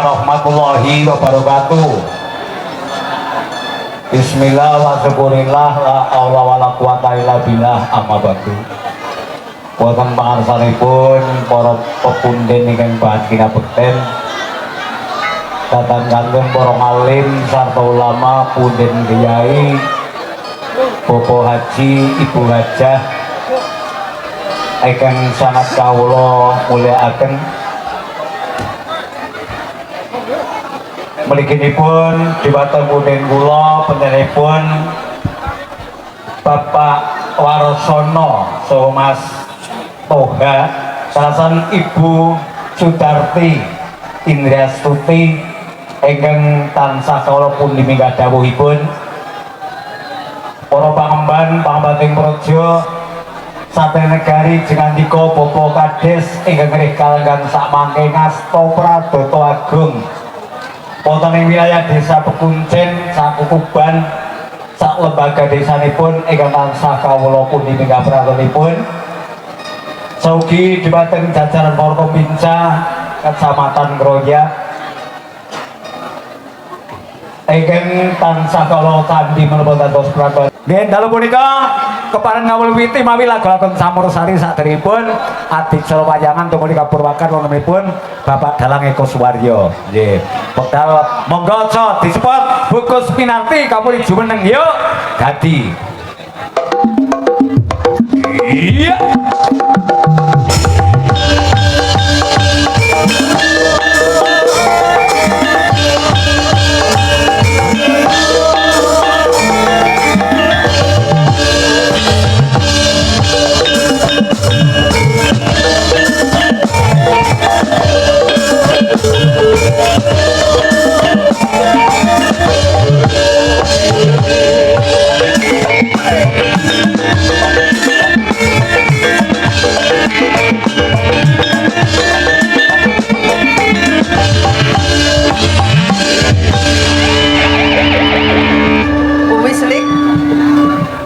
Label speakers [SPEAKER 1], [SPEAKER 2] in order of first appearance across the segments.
[SPEAKER 1] warahmatullahi wabarakatuh. Bismillah wa syukurillah la haula wala quwata illa billah amma ba'du. Wonten pangarsanipun para pepunden ingkang bahagia bekten datang kagem para alim sarta ulama, punden kiai, Bapak Haji, Ibu Hajah ingkang sangat kawula mulyakaken. Mliginipun diwaten punden kula panjenenganipun Bapak Warosono saha Mas Toha sasan Ibu Sudarti Indrastuti ingkang tansah kawula pundi minggah dawuhipun. Para pangemban pangembating praja saben negari jengandika Bapak Kades ingkang ngrih kalenggan sakmangke ngasta Pradata Agung wonten ing wilayah Desa Pekuncen, Sakukuban, sak lembaga desanipun ingkang tansah kawula pundi minggah pratunipun. Saugi dhumateng jajaran para peminca Kecamatan Groya ingkang tansah kawula kanthi menapa dados praton. Nggih, dalu punika kepareng ngawulwiti mawi lagu-lagu Samursari saderengipun adicara wayangan tumuli kapurwakan wontenipun Bapak Dalang Eko Suwaryo. Nggih. Wekdal monggo aja disepot bukus pinanti kapuri jumeneng yuk dadi. Iya.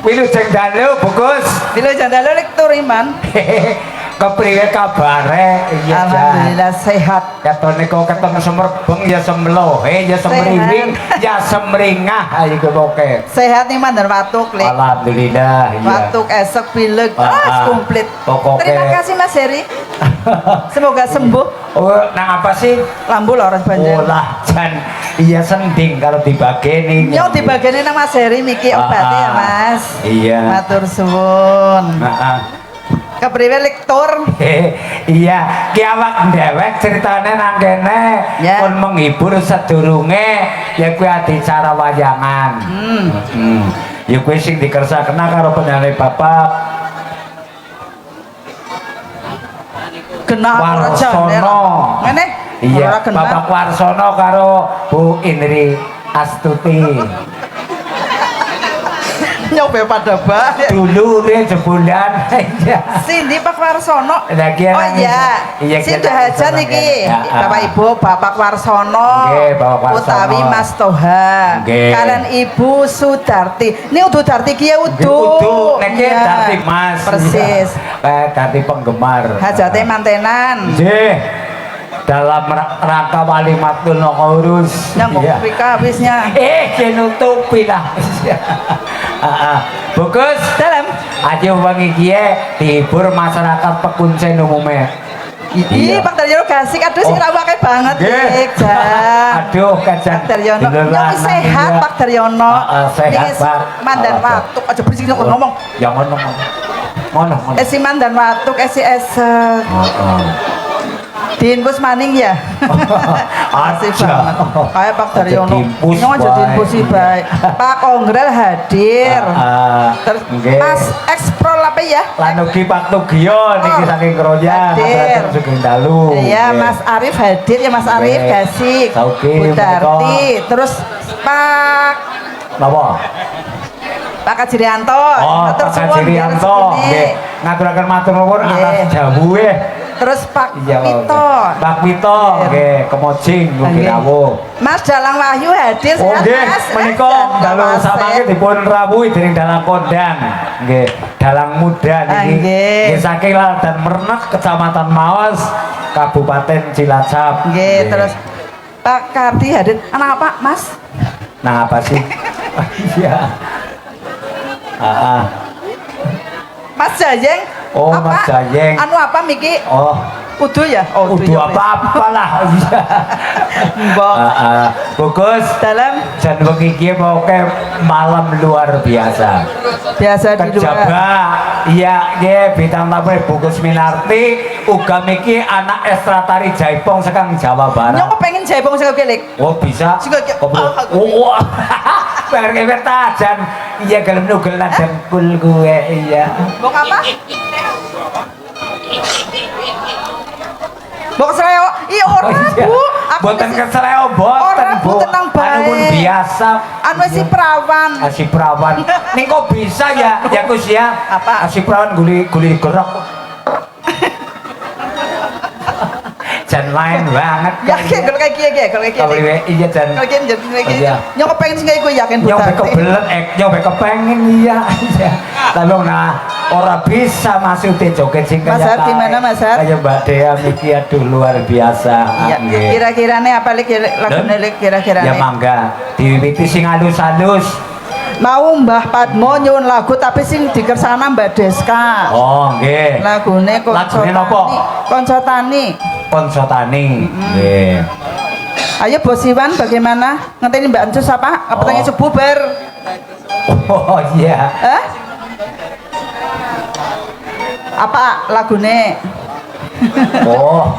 [SPEAKER 1] Wilujeng dalu bukus. Wilujeng dalu lek turiman. Kepriye kabare? Iya, alhamdulillah sehat. Katone kok ketemu semerbeng ya semlohe ya semriwing ya semringah ayo kepoke. Sehat nih mandar watuk lek. Alhamdulillah. Watuk esek pileg komplit. Terima kasih Mas Heri. Semoga sembuh. Oh, nang apa sih? Lambu loro banjir. Oh lah, jan iya sending kalau dibageni. Yo dibageni nang Mas Heri miki obati ya Mas. Iya. Matur suwun. Heeh. Kepriwe lektur? Iya, ki awak dhewek critane nang kene pun menghibur sedurunge ya kuwi adicara wayangan. Ya kuwi sing dikersakna karo penyanyi Bapak
[SPEAKER 2] Genah
[SPEAKER 1] Warsono.
[SPEAKER 2] Ngene?
[SPEAKER 1] Iya, Bapak Warsono karo Bu Indri Astuti.
[SPEAKER 2] Nyoba pada bae.
[SPEAKER 1] Dulu dia sebulan.
[SPEAKER 2] Sindi Pak Warsono.
[SPEAKER 1] Lagi
[SPEAKER 2] oh iya. Sindi Hajan iki. Bapak Ibu Bapak Warsono.
[SPEAKER 1] Nggih, Bapak Warsono.
[SPEAKER 2] Utawi Mas Toha. Kalian Ibu Sudarti. Ini Udu Darti ki ya Udu.
[SPEAKER 1] Udu nek Darti Mas.
[SPEAKER 2] Persis.
[SPEAKER 1] Darti penggemar.
[SPEAKER 2] Hajate mantenan.
[SPEAKER 1] Nggih. Dalam rangka walimatul urus
[SPEAKER 2] yang kopi habisnya
[SPEAKER 1] nutupi lah. Bagus dalam aja wangi kie dihibur masyarakat Pekuncen umumnya.
[SPEAKER 2] Iya Pak Daryono gasik aduh sing rawake banget
[SPEAKER 1] aduh kajan
[SPEAKER 2] Pak Daryono nyong sehat Pak Daryono
[SPEAKER 1] sehat Pak
[SPEAKER 2] mandan watuk aja berisik ngomong
[SPEAKER 1] jangan ngono
[SPEAKER 2] esi mandan watuk esi esek diinpus maning ya asih banget kayak Pak Daryono nyong aja diinpus sih baik Pak Kongrel hadir terus Mas Eksprol apa ya
[SPEAKER 1] Lanugi Pak Tugio niki saking Kroya
[SPEAKER 2] hadir
[SPEAKER 1] sugeng dalu
[SPEAKER 2] iya Mas Arif hadir ya Mas Arif Gasik Bu Darti terus Pak
[SPEAKER 1] napa
[SPEAKER 2] Pak Kajirianto
[SPEAKER 1] Pak Kajirianto ngaturaken matur nuwun atas jawuhe. Terus Pak Pito. Pak Pito nggih kemojing nggih rawuh.
[SPEAKER 2] Mas Dalang Wahyu hadir sehat Mas.
[SPEAKER 1] Menika dalu samangke dipun rawuhi dening Dalang Kondang. Nggih, Dalang Muda niki. Nggih saking Ladan Mernek Kecamatan Mawas Kabupaten Cilacap.
[SPEAKER 2] Nggih, terus Pak Kardi hadir. Anak apa, Mas?
[SPEAKER 1] Nah, apa sih? Iya.
[SPEAKER 2] Mas Jayeng.
[SPEAKER 1] Oh, apa? Mas Jayeng.
[SPEAKER 2] Anu apa Miki?
[SPEAKER 1] Oh.
[SPEAKER 2] Udu ya? Oh,
[SPEAKER 1] udu apa-apa lah. Mbok. Bagus.
[SPEAKER 2] Dalam
[SPEAKER 1] jan wengi iki pokoke malam luar biasa.
[SPEAKER 2] Biasa di luar.
[SPEAKER 1] Iya, nggih bintang tamu Bukus Minarti uga miki anak ekstra tari Jaipong sekang Jawa Barat.
[SPEAKER 2] Nyok pengen Jaipong sing kelik.
[SPEAKER 1] Oh, bisa. Oh. Perke tajan. Iya gelem nugel najan kul gue iya.
[SPEAKER 2] Mbok apa? Mbok seleo, iya ora Bu.
[SPEAKER 1] Boten keseleo boten Bu.
[SPEAKER 2] Tenang bae.
[SPEAKER 1] Anu pun biasa.
[SPEAKER 2] Anu si perawan.
[SPEAKER 1] Si perawan. Ning kok bisa ya Gus ya?
[SPEAKER 2] Apa?
[SPEAKER 1] Si perawan guli gerok. Jan lain banget.
[SPEAKER 2] Yakin kalau kayak gini ya, kalau kayak gini.
[SPEAKER 1] Iya jan.
[SPEAKER 2] Kalau gini. Nyok pengen sih kayak gue yakin Bu.
[SPEAKER 1] Nyok kebelet nyok kepengen iya. Lalu nah ora bisa maksudnya joget sing
[SPEAKER 2] Mas Har gimana Mas Har?
[SPEAKER 1] Kayak Mbak Dea Miki aduh luar biasa.
[SPEAKER 2] Iya. Kira-kirane apa lagi lagune kira-kirane?
[SPEAKER 1] Ya mangga diwiwiti sing halus-halus.
[SPEAKER 2] Mau Mbah Padmo nyuwun lagu tapi sing dikersana Mbak Deska.
[SPEAKER 1] Oh nggih.
[SPEAKER 2] Lagune
[SPEAKER 1] napa?
[SPEAKER 2] Konco Tani.
[SPEAKER 1] Konco Tani. Nggih.
[SPEAKER 2] Ayo Bos Iwan bagaimana? Ngenteni Mbak Ancus apa? Kepengen subuh bar.
[SPEAKER 1] Oh iya.
[SPEAKER 2] Apa lagune?
[SPEAKER 1] Oh.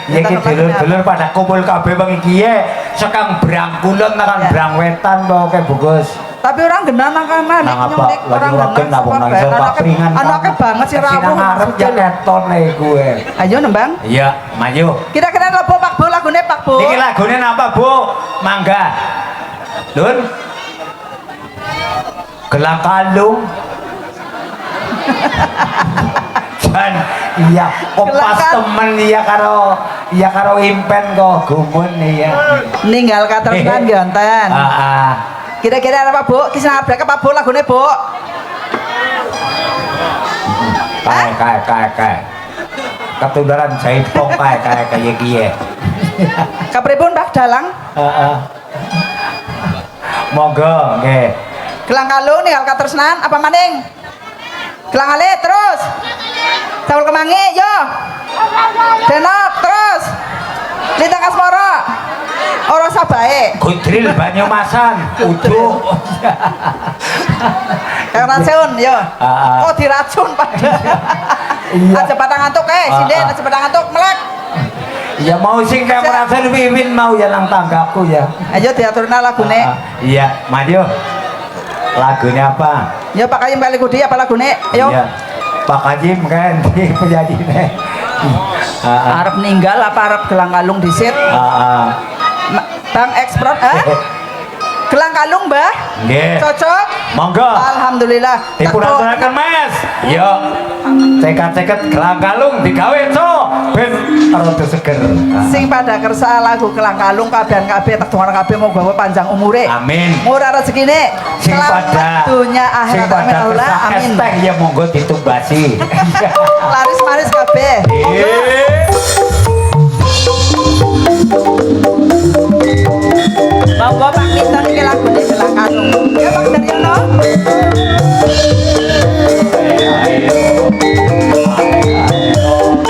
[SPEAKER 1] Ya iki dulur-dulur pada kumpul kabeh wengi iki sekang Brangkulon tekan Brangwetan pokoke Bukus.
[SPEAKER 2] Tapi orang genah nang kamar
[SPEAKER 1] nyulik orang genah wong nang iso papringan.
[SPEAKER 2] Anake banget sih rawuh.
[SPEAKER 1] Ngarep ya ketone gue.
[SPEAKER 2] Ayo nembang.
[SPEAKER 1] Iya, maju.
[SPEAKER 2] Kira-kira lagu Pak Bu lagune Pak Bu.
[SPEAKER 1] Niki lagune napa Bu? Mangga. Lun. Gelang kalung. Dan iya kompas temen iya karo impen kok gumun iya.
[SPEAKER 2] Ninggal katresnan ganten. Kira-kira apa Bu? Kisah abrak apa Bu lagune Bu?
[SPEAKER 1] Kae. Ketundaran Jaipong kae kiye.
[SPEAKER 2] Kapripun Pak Dalang?
[SPEAKER 1] Monggo nggih.
[SPEAKER 2] Gelang kalung ninggal katresnan apa maning? Gelang ale terus. Sawul kemangi yo. Denok terus. Lintang Asmara. Ora sabae.
[SPEAKER 1] Gudril Banyumasan. Udu.
[SPEAKER 2] Kang racun yo. Oh diracun pada. Aja patang ngantuk sinden aja patang ngantuk melek.
[SPEAKER 1] Ya mau sing kayak merasa wiwin mau ya nang tanggaku ya.
[SPEAKER 2] Ayo diaturna lagune.
[SPEAKER 1] Iya, maju. Lagunya apa?
[SPEAKER 2] Ya Pak Kayim kali kudi apa lagune? Ayo.
[SPEAKER 1] Iya. Pak Kajim kan di penyanyi
[SPEAKER 2] Arep ninggal apa arep gelang kalung disit? Bang ekspor gelang kalung mbah?
[SPEAKER 1] Nggih.
[SPEAKER 2] Cocok?
[SPEAKER 1] Monggo.
[SPEAKER 2] Alhamdulillah.
[SPEAKER 1] Dipun-aturaken Mas. Yo. Ceket-ceket gelang kalung digawe so ben rada seger.
[SPEAKER 2] Sing pada kersa lagu gelang kalung kabehan kabeh tekdoan kabeh moga panjang umure.
[SPEAKER 1] Amin.
[SPEAKER 2] Murah rezekine.
[SPEAKER 1] Sing pada
[SPEAKER 2] dunya akhirat amin Allah amin.
[SPEAKER 1] Teh ya monggo ditumbasi.
[SPEAKER 2] Laris manis kabeh. Monggo Pak Minten iki lagune gelang kalung. Ya Pak Daryono.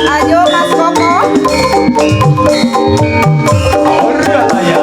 [SPEAKER 2] Ayo Mas Koko.
[SPEAKER 1] Ora ya.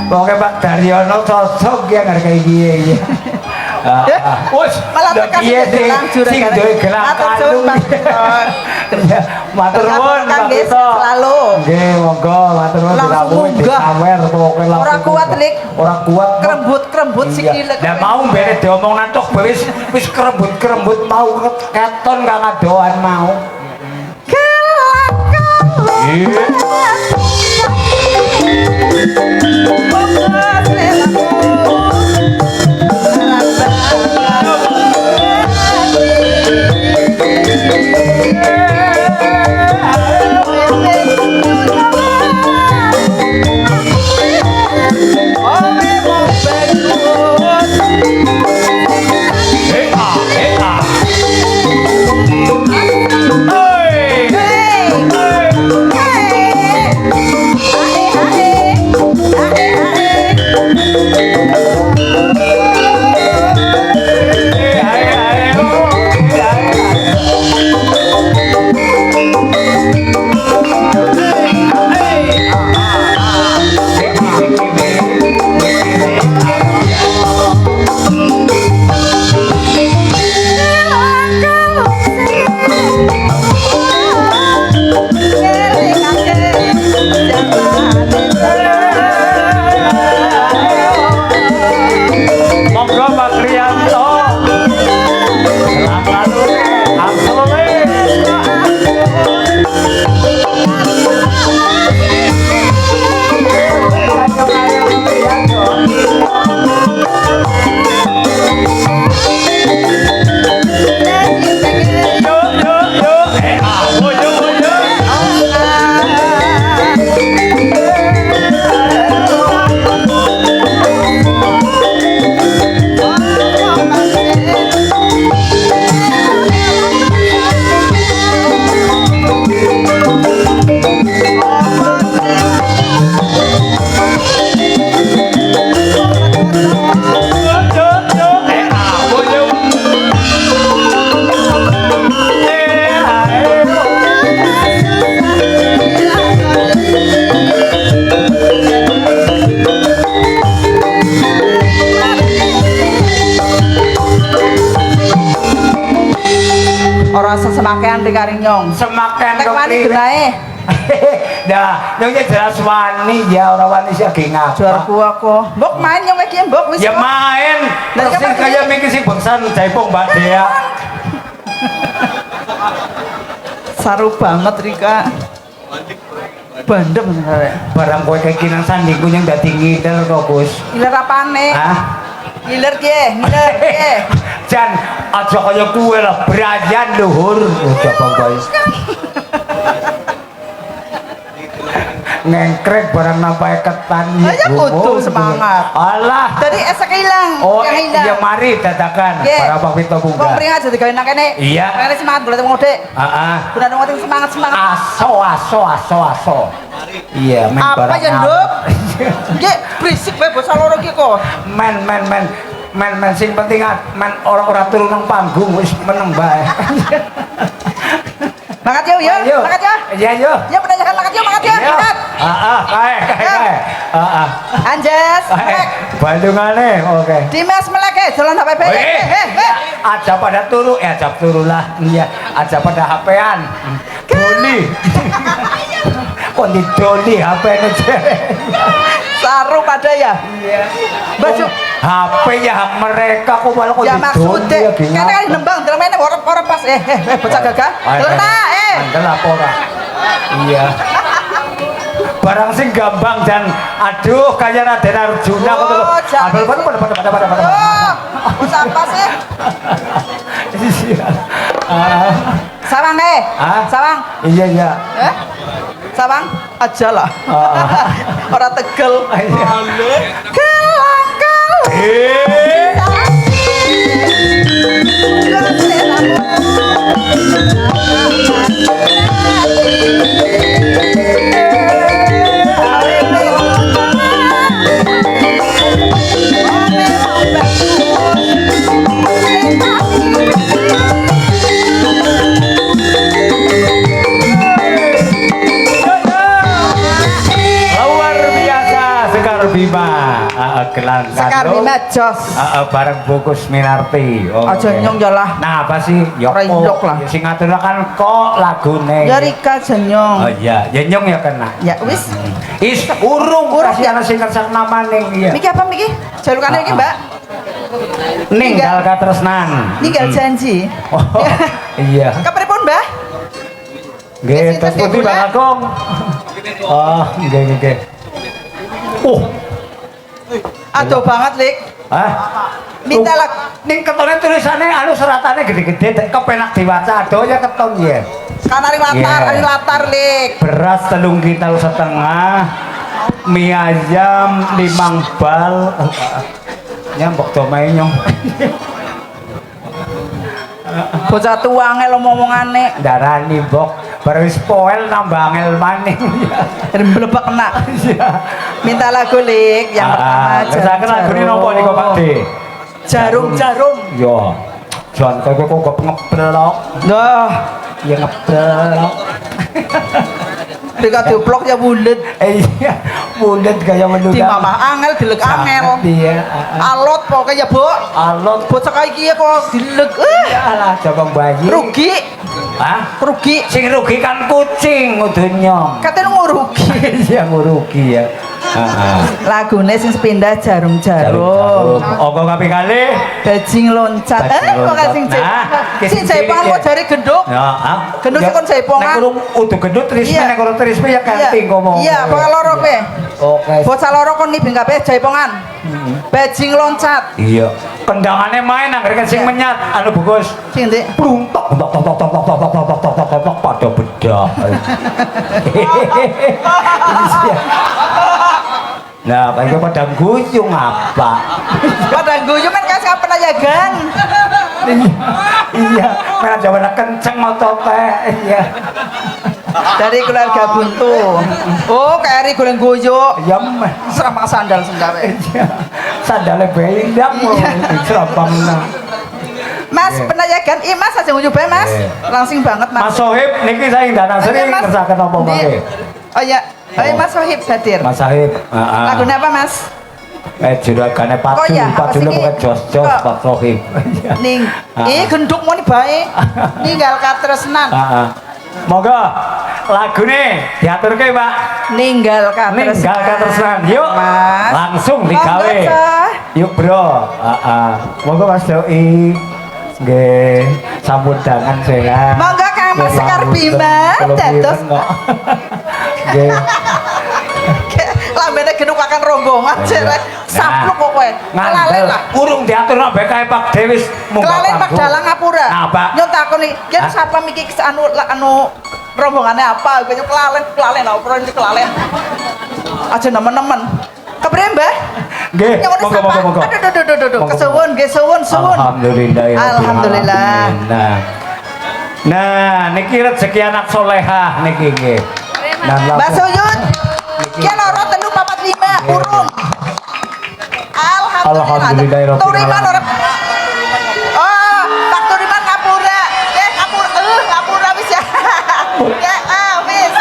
[SPEAKER 1] Pokoknya Pak Daryono cocok ya ngargai dia ya. Wes
[SPEAKER 2] malah tekan
[SPEAKER 1] sing duwe gelang kalung. Matur nuwun Pak Tito.
[SPEAKER 2] Selalu.
[SPEAKER 1] Nggih, monggo matur nuwun dirampung disawer pokoke langsung.
[SPEAKER 2] Ora kuat lik.
[SPEAKER 1] Ora kuat.
[SPEAKER 2] Krembut sikile.
[SPEAKER 1] Lah mau mbene diomong nantok wis krembut mau keton kang adoan mau.
[SPEAKER 2] Hey, Ora semakean di karinyong.
[SPEAKER 1] Semakean
[SPEAKER 2] Nek wani genahe.
[SPEAKER 1] Nah, nyongnya jelas wani ya orang wani sih lagi ngapa?
[SPEAKER 2] Juarku aku. Mbok main nyong iki mbok wis.
[SPEAKER 1] Ya main. Terus kayak mikir si bangsan jaipong Mbak Dea.
[SPEAKER 2] Saru banget Rika. Bandem sebenarnya.
[SPEAKER 1] Barang kowe kekinan sandingku yang dadi ngidel kok, Gus.
[SPEAKER 2] Ngiler apane?
[SPEAKER 1] Hah?
[SPEAKER 2] Ngiler ki, ngiler ki.
[SPEAKER 1] Jan aja kaya kuwe lah brayan luhur. Udah Bang. Ngengkrek barang nampak ketan
[SPEAKER 2] ya kudu semangat.
[SPEAKER 1] Alah
[SPEAKER 2] Tadi esek hilang.
[SPEAKER 1] oh
[SPEAKER 2] yang hilang.
[SPEAKER 1] iya mari dadakan para Pak Pito
[SPEAKER 2] Wong
[SPEAKER 1] Bunga
[SPEAKER 2] pring aja digawe nang kene.
[SPEAKER 1] Iya.
[SPEAKER 2] Kene semangat golek ngode.
[SPEAKER 1] heeh
[SPEAKER 2] Guna ngode semangat.
[SPEAKER 1] aso iya men
[SPEAKER 2] Apa
[SPEAKER 1] barang
[SPEAKER 2] ya,
[SPEAKER 1] nyamuk.
[SPEAKER 2] Nduk? Nggih, berisik wae bocah loro iki kok.
[SPEAKER 1] men sing penting men ora turun nang panggung wis meneng bae.
[SPEAKER 2] Makat yo, makat yo.
[SPEAKER 1] Iya yo.
[SPEAKER 2] Ya menanyakan makat yo, makat yo. Makat.
[SPEAKER 1] Kae. Heeh.
[SPEAKER 2] Anjas, melek.
[SPEAKER 1] Bandungane oke.
[SPEAKER 2] Dimas melek jalan HP.
[SPEAKER 1] Aja pada turu, aja turulah. Iya, aja pada HP-an. Doli. Kok di doli HP-ne
[SPEAKER 2] Saru pada ya.
[SPEAKER 1] Iya.
[SPEAKER 2] Baju
[SPEAKER 1] HP ya hak mereka kok malah kok
[SPEAKER 2] ya
[SPEAKER 1] di
[SPEAKER 2] maksudnya
[SPEAKER 1] doli
[SPEAKER 2] kan kali nembang dalam mainnya orang pas bocah gagah. Lena
[SPEAKER 1] Mandel apa ora? Iya. Barang sing gambang dan aduh kayak Raden Arjuna kok tuh. Abel pada.
[SPEAKER 2] Bocah apa sih?
[SPEAKER 1] Iya.
[SPEAKER 2] Sawang Sawang.
[SPEAKER 1] Iya.
[SPEAKER 2] Sawang aja lah. Orang Tegel.
[SPEAKER 1] Luar biasa Sekar Bima. Gelang
[SPEAKER 2] Sekar Bima jos.
[SPEAKER 1] Bareng Bukus Minarti.
[SPEAKER 2] Aja nyong jalah.
[SPEAKER 1] Nah, apa sih?
[SPEAKER 2] Ora indok lah.
[SPEAKER 1] Sing ngatur kan kok lagune.
[SPEAKER 2] Ya Rika jenyong.
[SPEAKER 1] Oh iya, ya nyong ya kena.
[SPEAKER 2] Ya wis.
[SPEAKER 1] Is urung kasih ana sing kersang namane iya.
[SPEAKER 2] Miki apa Miki? Jalukane iki, Mbak.
[SPEAKER 1] Ninggal katresnan.
[SPEAKER 2] Ninggal janji.
[SPEAKER 1] Oh, iya.
[SPEAKER 2] Kapripun, Mbah?
[SPEAKER 1] Nggih, terus pundi Bang Agung? Oh, nggih.
[SPEAKER 2] Aduh banget, Lik.
[SPEAKER 1] Hah?
[SPEAKER 2] Minta lah.
[SPEAKER 1] Ning ketone tulisane anu seratane gede-gede kepenak diwaca adoh ya keton ya.
[SPEAKER 2] Kanari latar, Lik.
[SPEAKER 1] Beras 3,5 kintal, mie ayam 5 bal. Nyambok domae nyong.
[SPEAKER 2] Bocah tua ngel omongane.
[SPEAKER 1] Darani bok, baru spoil nambah angel maning.
[SPEAKER 2] Mblebek kena. Minta lagu Lik yang pertama.
[SPEAKER 1] Kesaken lagune napa niku Pak D?
[SPEAKER 2] Jarum.
[SPEAKER 1] Yo. Jan kowe kok ngeblok.
[SPEAKER 2] Nah,
[SPEAKER 1] Ya ngeblok.
[SPEAKER 2] Dika dioplok ya bulet.
[SPEAKER 1] Iya, bulet kaya menduga.
[SPEAKER 2] Di mamah angel dilek angel.
[SPEAKER 1] Iya.
[SPEAKER 2] Alot pokoknya, Bu.
[SPEAKER 1] Alot
[SPEAKER 2] Bocah kaya iki kok dilek.
[SPEAKER 1] alah coba bayi.
[SPEAKER 2] Rugi.
[SPEAKER 1] Hah?
[SPEAKER 2] Rugi.
[SPEAKER 1] Sing rugi kan kucing udah nyong.
[SPEAKER 2] Katanya ngurugi.
[SPEAKER 1] Iya ngurugi ya.
[SPEAKER 2] Lagune sing sepindah jarum-jarum.
[SPEAKER 1] Opo kaping kalih?
[SPEAKER 2] Bajing loncat. Kok gak sing sing jaipongan kok jari genduk.
[SPEAKER 1] Ya,
[SPEAKER 2] Genduk sing kon jaipongan.
[SPEAKER 1] Nek urung udah gendut trisme
[SPEAKER 2] Iya.
[SPEAKER 1] nek urung trisme ya ganti ngomong.
[SPEAKER 2] Iya, bakal loro kowe.
[SPEAKER 1] Oke.
[SPEAKER 2] Bocah loro kon nibing kabeh jaipongan. Bajing loncat.
[SPEAKER 1] Iya. Kendangane main anggere sing menyat anu bagus.
[SPEAKER 2] Sing ndi?
[SPEAKER 1] Pluntok tok pada bedah. Nah, kayak pada guyung apa?
[SPEAKER 2] Padang guyu kan kasih apa nayagan.
[SPEAKER 1] Iya, mana jawabannya kenceng otote. Iya.
[SPEAKER 2] Dari keluarga buntu. Oh, kayak goreng guyu.
[SPEAKER 1] Ya,
[SPEAKER 2] Seramang sandal sendawe.
[SPEAKER 1] sandalnya bedak mau serapangna.
[SPEAKER 2] Mas, penayagan, Mas aja nguyu bae, Mas. Langsing banget, Mas.
[SPEAKER 1] Mas Sohib niki saya ndak sering kerjakan apa mangke.
[SPEAKER 2] Oh iya, Mas Sohib hadir.
[SPEAKER 1] Mas Sohib,
[SPEAKER 2] Lagune apa, Mas?
[SPEAKER 1] Juragane Pak Jul bukan jos-jos Pak Sohib.
[SPEAKER 2] Ning, genduk moni bae. Ninggal katresnan.
[SPEAKER 1] Heeh. Monggo lagune diaturke, Pak.
[SPEAKER 2] Ninggal katresnan.
[SPEAKER 1] Yuk.
[SPEAKER 2] Mas.
[SPEAKER 1] Langsung digawe. Yuk, Bro. Heeh. Monggo Mas Doi. Nggih, sambutangan sehat.
[SPEAKER 2] Monggo Kang Mas Sekar Bima dados.
[SPEAKER 1] Nggih.
[SPEAKER 2] Lambene genduk akan rombongan jere. Sapluk kok kowe.
[SPEAKER 1] Kelalen lah. Urung diaturno bae kae Pak Dewis munggah.
[SPEAKER 2] Kelalen Pak Dalang ngapura.
[SPEAKER 1] Nah, Pak.
[SPEAKER 2] Nyon takoni, yen sapa miki anu rombongane apa? Banyak kelalen apa ini kelalen. Aja nemen-nemen. Kepriye, Mbah?
[SPEAKER 1] Nggih, monggo.
[SPEAKER 2] Aduh. Kesuwun, nggih suwun.
[SPEAKER 1] Alhamdulillah ya.
[SPEAKER 2] Alhamdulillah.
[SPEAKER 1] Nah, niki rezeki anak solehah niki nggih.
[SPEAKER 2] Mbak Suyun. Ki loro 3 4 5 urung. Alhamdulillah. Turiman ora. Oh, Pak Turiman ngapura. Ngapura wis ya. Ya, wis.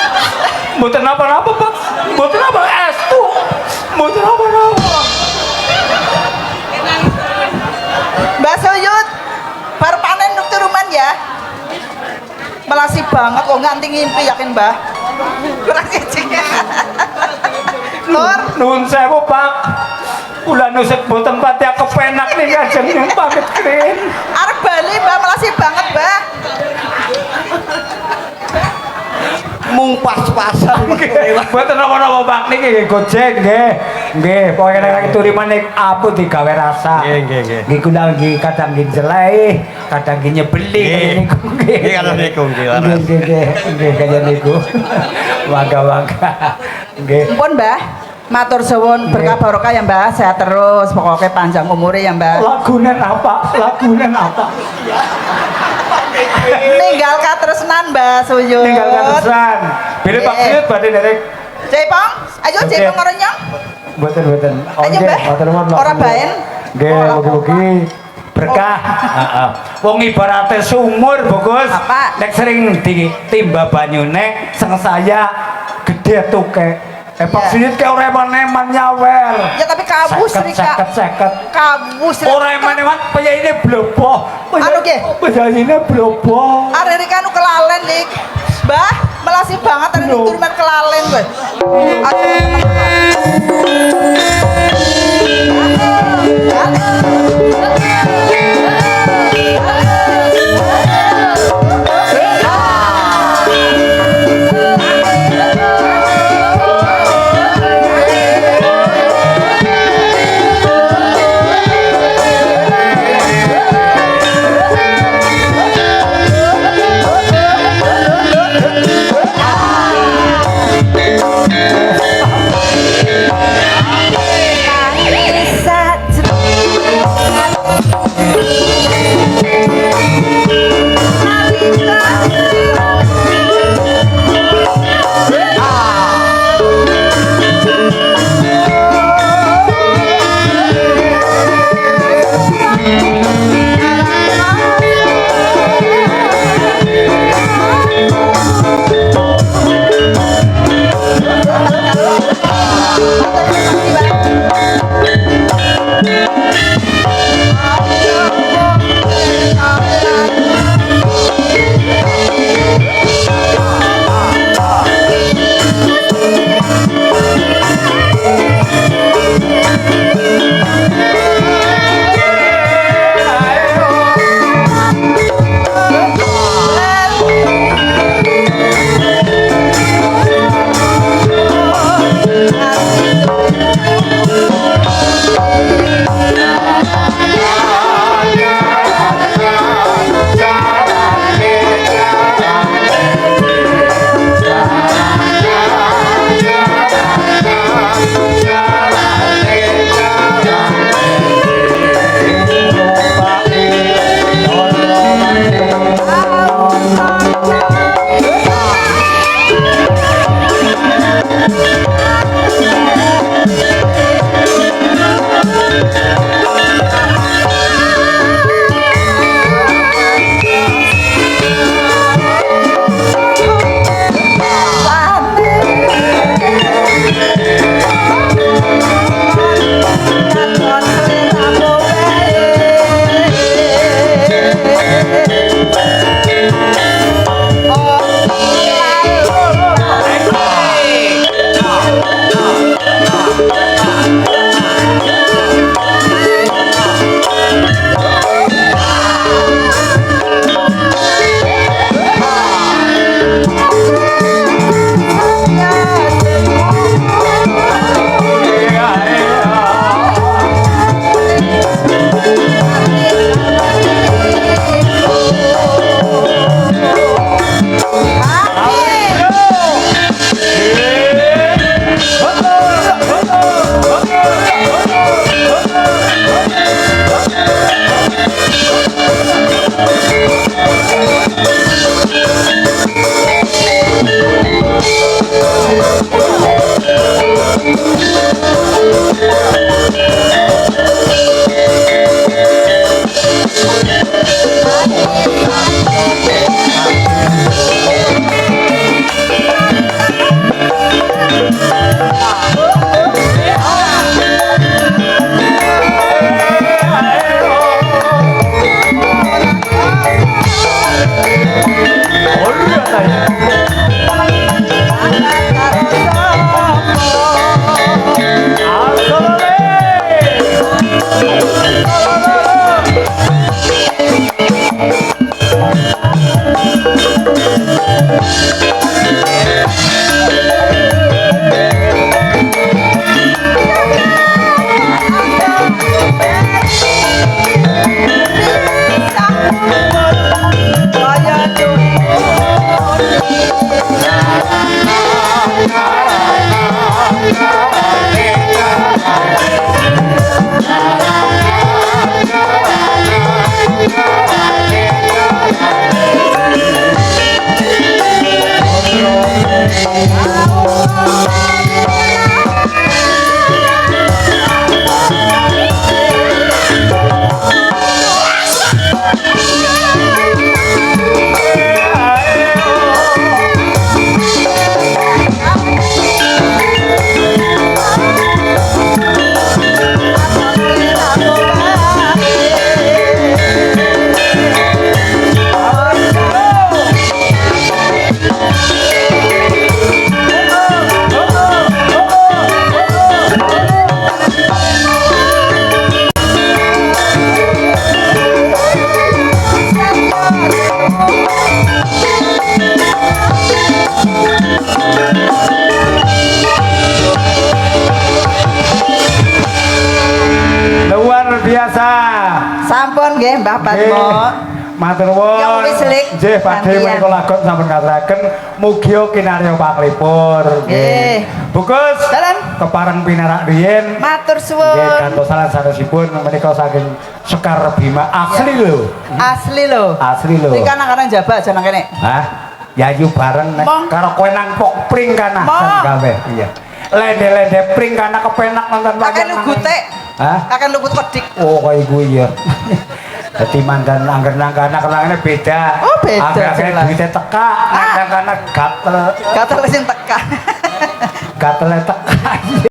[SPEAKER 1] Mboten napa-napa, Pak. Mboten apa estu. Mboten napa-napa.
[SPEAKER 2] Mbak Suyut, baru panen turuman ya. Melasi banget kok nganti ngimpi yakin Mbah. Kurang cicing. Nur,
[SPEAKER 1] nuwun sewu, Pak. Kula nusuk boten pati kepenak nih kajeng yang pamit keren.
[SPEAKER 2] Arep bali Mbah, melasi banget Mbah.
[SPEAKER 3] Mung pas-pasan
[SPEAKER 1] Mboten napa-napa Pak niki nggih Gojek nggih. Nggih, pokoke nek turiman nek apun digawe rasa.
[SPEAKER 3] Nggih.
[SPEAKER 1] Nggih kula nggih kadang nggih jelek, kadang nggih nyebeli niku nggih.
[SPEAKER 3] Nggih kalau niku nggih.
[SPEAKER 1] Nggih kaya niku. Mangga. Nggih.
[SPEAKER 2] Ampun Mbah. Matur suwun berkah barokah ya Mbah, sehat terus, pokoknya panjang umure ya Mbah.
[SPEAKER 1] Lagunen apa?
[SPEAKER 2] Ninggal katresnan Mbah Suyut.
[SPEAKER 1] Ninggal katresnan. Bila Pak Suyut badhe derek.
[SPEAKER 2] Cepong, ayo Cepong ngerenyong.
[SPEAKER 1] Mboten.
[SPEAKER 2] Ayo Mbah. Ora baen.
[SPEAKER 1] Nggih, mugi-mugi berkah. Heeh. Wong ibarate sumur, Bagus.
[SPEAKER 2] Apa?
[SPEAKER 1] Nek sering ditimba banyune sengsaya gede tuke. Pak Suyut ke ora eman-eman nyawer.
[SPEAKER 2] Ya tapi kabus Rika.
[SPEAKER 1] Seket.
[SPEAKER 2] Kabus Rika.
[SPEAKER 1] Ora eman-eman penyaine blobo.
[SPEAKER 2] Anu ge?
[SPEAKER 1] Penyaine blobo.
[SPEAKER 2] Are Rika anu kelalen lik. Mbah, melasi banget ada turunan kelalen kowe.
[SPEAKER 1] Luar biasa.
[SPEAKER 2] Sampun nggih Mbah Patmo.
[SPEAKER 1] Matur
[SPEAKER 2] Ya,
[SPEAKER 1] nuwun.
[SPEAKER 2] wis, Lik.
[SPEAKER 1] Nggih, badhe
[SPEAKER 2] Gantian.
[SPEAKER 1] menika lagon sampun ngaturaken mugi kinarya panglipur.
[SPEAKER 2] Nggih.
[SPEAKER 1] Bukus.
[SPEAKER 2] Dalan.
[SPEAKER 1] Kepareng pinarak riyin.
[SPEAKER 2] Matur
[SPEAKER 1] Nggih,
[SPEAKER 2] suwun.
[SPEAKER 1] kantosan sanesipun menika saking Sekar Bima asli lho.
[SPEAKER 2] Asli lho.
[SPEAKER 1] Asli lho.
[SPEAKER 2] Iki kan nang jaba aja nang kene.
[SPEAKER 1] Hah? Yayu bareng nek
[SPEAKER 2] Mong.
[SPEAKER 1] karo kowe nang pok pring kana
[SPEAKER 2] Mong.
[SPEAKER 1] gawe. Iya. Lende-lende pring kana kepenak nonton
[SPEAKER 2] Kakek lu gutek.
[SPEAKER 1] Hah?
[SPEAKER 2] Kakek lu pedik.
[SPEAKER 1] Oh, kaya iku iya. Dadi mandan angger nang kana kenangane beda.
[SPEAKER 2] Oh, beda,
[SPEAKER 1] Angger
[SPEAKER 2] jelas.
[SPEAKER 1] duite teka, nang kana gatel.
[SPEAKER 2] Gatel sing teka.
[SPEAKER 1] Gatele teka.